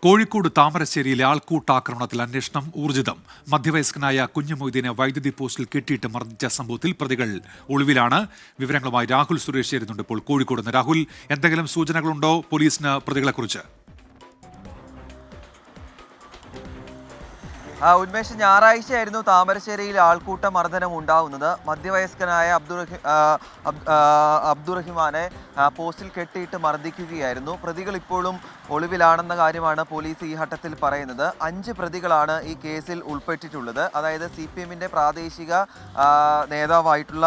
കോഴിക്കോട് താമരശ്ശേരിയിലെ ആൾക്കൂട്ടാക്രമണത്തിൽ അന്വേഷണം ഊർജിതം. മധ്യവയസ്കനായ കുഞ്ഞുമൊയ്തീനെ വൈദ്യുതി പോസ്റ്റിൽ കെട്ടിയിട്ട് മർദ്ദിച്ച സംഭവത്തിൽ പ്രതികൾ ഒളിവിലാണ്. വിവരങ്ങളുമായി രാഹുൽ സുരേഷ് ചേരുന്നുണ്ട് ഇപ്പോൾ കോഴിക്കോട് നിന്ന്. രാഹുൽ, എന്തെങ്കിലും സൂചനകളുണ്ടോ പോലീസിന് പ്രതികളെക്കുറിച്ച്? ഉന്മേഷ്, ഞായറാഴ്ചയായിരുന്നു താമരശ്ശേരിയിൽ ആൾക്കൂട്ട മർദ്ദനം ഉണ്ടാവുന്നത്. മധ്യവയസ്കനായ അബ്ദുറഹിമാനെ പോസ്റ്റിൽ കെട്ടിയിട്ട് മർദ്ദിക്കുകയായിരുന്നു. പ്രതികൾ ഇപ്പോഴും ഒളിവിലാണെന്ന കാര്യമാണ് പോലീസ് ഈ ഘട്ടത്തിൽ പറയുന്നത്. 5 പ്രതികളാണ് ഈ കേസിൽ ഉൾപ്പെട്ടിട്ടുള്ളത്. അതായത് CPM-ന്റെ പ്രാദേശിക നേതാവായിട്ടുള്ള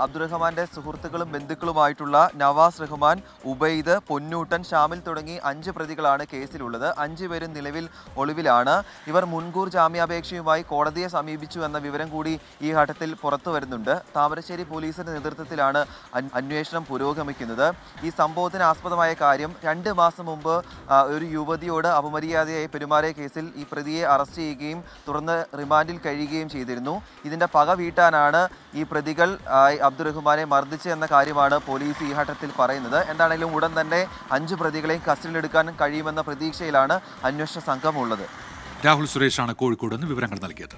അബ്ദുറഹ്മാന്റെ സുഹൃത്തുക്കളും ബന്ധുക്കളുമായിട്ടുള്ള നവാസ് റഹ്മാൻ, ഉബൈദ്, പൊന്നൂട്ടൻ, ഷാമിൽ തുടങ്ങി 5 പ്രതികളാണ് കേസിലുള്ളത്. 5 പേരും നിലവിൽ ഒളിവിലാണ്. ഇവർ മുൻകൂർ ജാമ്യാപേക്ഷയുമായി കോടതിയെ സമീപിച്ചു എന്ന വിവരം കൂടി ഈ ഘട്ടത്തിൽ പുറത്തു വരുന്നുണ്ട്. താമരശ്ശേരി പോലീസിന്റെ നേതൃത്വത്തിലാണ് അന്വേഷണം പുരോഗമിക്കുന്നത്. ഈ സംഭവത്തിന് ആസ്പദമായ കാര്യം, 2 മാസം മുമ്പ് ഒരു യുവതിയോട് അപമര്യാദയായി പെരുമാറിയ കേസിൽ ഈ പ്രതിയെ അറസ്റ്റ് ചെയ്യുകയും തുടർന്ന് റിമാൻഡിൽ കഴിയുകയും ചെയ്തിരുന്നു. ഇതിന്റെ പക വീട്ടാനാണ് ഈ പ്രതികൾ അബ്ദുറഹ്മാനെ മർദ്ദിച്ചെന്ന കാര്യമാണ് പോലീസ് ഈ ഘട്ടത്തിൽ പറയുന്നത്. എന്താണെങ്കിലും ഉടൻ തന്നെ 5 പ്രതികളെയും കസ്റ്റഡിയിലെടുക്കാൻ കഴിയുമെന്ന പ്രതീക്ഷയിലാണ് അന്വേഷണ സംഘം ഉള്ളത്. രാഹുൽ സുരേഷാണ് കോഴിക്കോട് നിന്ന് വിവരങ്ങൾ നൽകിയത്.